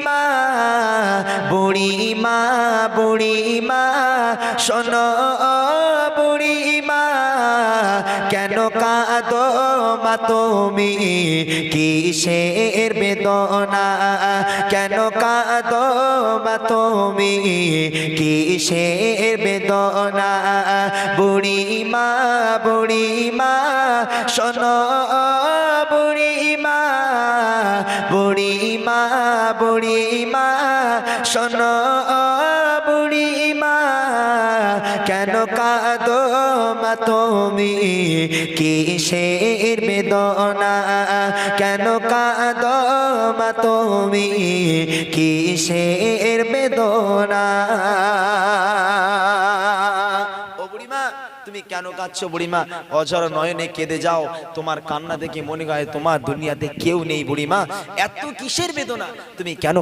মা বুড়ি মা বুড়ি মা শোনো বুড়ি মা কেন কাঁদো মা তুমি কিসের বেদনা কেন কাঁদো মা তুমি কিসের বেদনা বুড়ি মা শোনো বুড়ি মা শোনো বুড়ি মা কেন কাঁদো মা তুমি কিসের বেদনা কেন কাঁদো মা তুমি কিসের বেদনা ও বুড়িমা তুমি কেন কাঁদছো বুড়িমা অঝর নয়নে কেঁদে যাও তোমার কান্না দেখে মনে হয় তোমার দুনিয়াতে কেউ নেই বুড়িমা এত কিসের বেদনা তুমি কেন